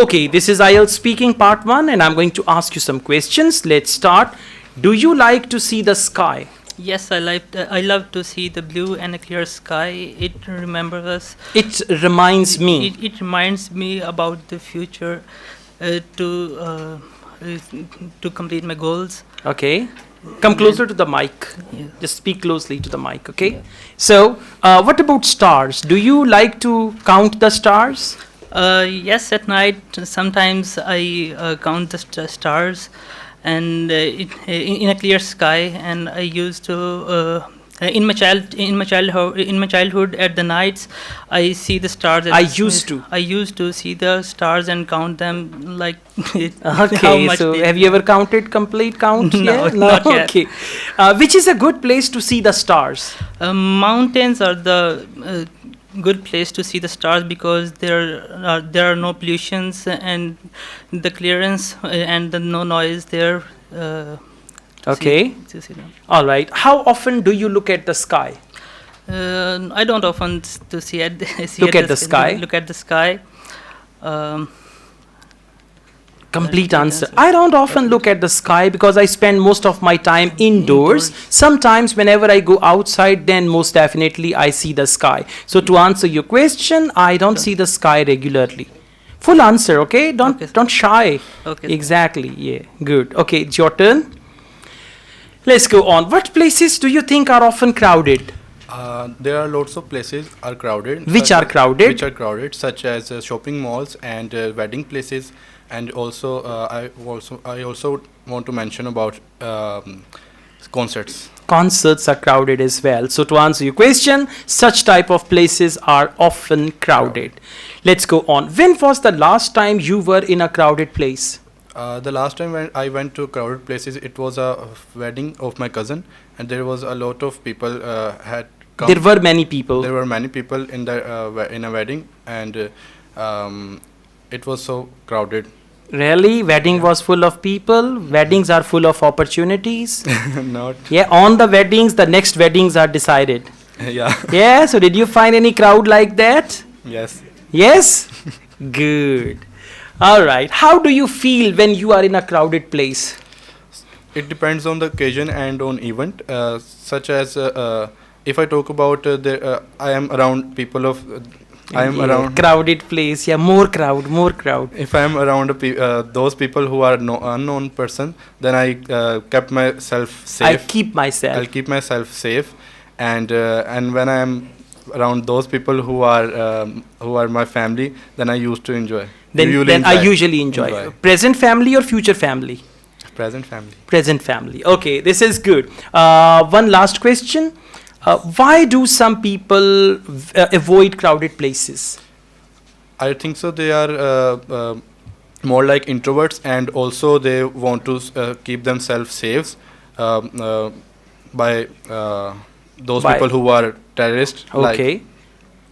Okay, this is IELTS speaking part 1 and I'm going to ask you some questions. Let's start. Do you like to see the sky? Yes, I love to see the blue and a clear sky. It remembers us. It reminds me. It reminds me about the future, to complete my goals. Okay. Come closer to the mic. Yeah. Just speak closely to the mic, okay? Yeah. So, what about stars? Do you like to count the stars? Yes, at night sometimes I count the stars, and in a clear sky. And I used to in my childhood at the nights I see the stars. I used to see the stars and count them like. Okay, how much so have you ever counted complete count? No, yet? not yet. Okay. Which is a good place to see the stars? Mountains are the good place to see the stars, because there are no pollutions and the clearance and the no noise there. Okay. To see them. All right. How often do you look at the sky? I don't often to see at Look at the sky. Look at the sky. Complete answer. I don't often look at the sky because I spend most of my time indoors. Sometimes whenever I go outside, then most definitely I see the sky. So to answer your question, I don't see the sky regularly. Full answer, okay? Don't shy. Okay. Exactly. Yeah. Good. Okay, it's your turn. Let's go on. What places do you think are often crowded? There are lots of places are crowded. Which are crowded? Which are crowded, such as shopping malls and wedding places. And also, I also want to mention about concerts. Concerts are crowded as well. So to answer your question, such type of places are often crowded. Let's go on. When was the last time you were in a crowded place? The last time when I went to crowded places, it was a wedding of my cousin, and there was a lot of people had come. There were many people. There were many people in the in a wedding, and it was so crowded. Really? Wedding was full of people? Weddings are full of opportunities? Not. Yeah, on the weddings, the next weddings are decided. Yeah. Yeah, so did you find any crowd like that? Yes. Yes? Good. All right. How do you feel when you are in a crowded place? It depends on the occasion and on event. Such as if I talk about I am around people of. I am around crowded place. Yeah, more crowd. If I am around those people who are unknown person, then I kept myself safe. I'll keep myself safe, and when I am around those people who are my family, then I used to enjoy. Then I usually enjoy. Present family or future family? Present family. Present family. Okay, this is good. One last question. Why do some people avoid crowded places? I think so. They are more like introverts, and also they want to keep themselves safe by those people who are terrorists. Okay.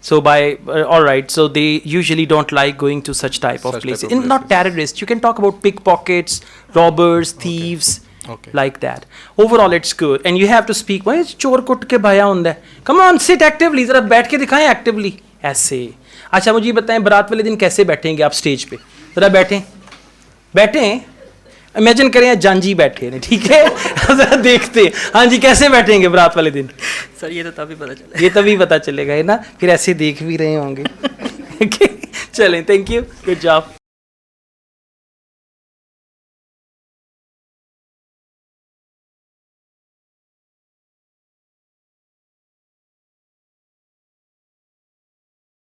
So all right. So they usually don't like going to such type of places. Not terrorists. You can talk about pickpockets, robbers, thieves. Okay. Like that. Overall, it's good. And you have to speak. Why is चोर कुट के भया होंदा है? Come on, sit actively. जरा बैठ के दिखाएं actively. ऐसे. अच्छा मुझे बताएं बारात वाले दिन कैसे बैठेंगे आप स्टेज पे? जरा बैठें. इमेजिन करें जांजी बैठे हैं, ठीक है? जरा देखते हैं. हाँ जी, कैसे बैठेंगे बारात वाले दिन? सर ये तो तभी पता चलेगा. ये तभी पता चलेगा है ना? फिर ऐसे देख भी रहे होंगे. Okay. चलें. Thank you. Good job.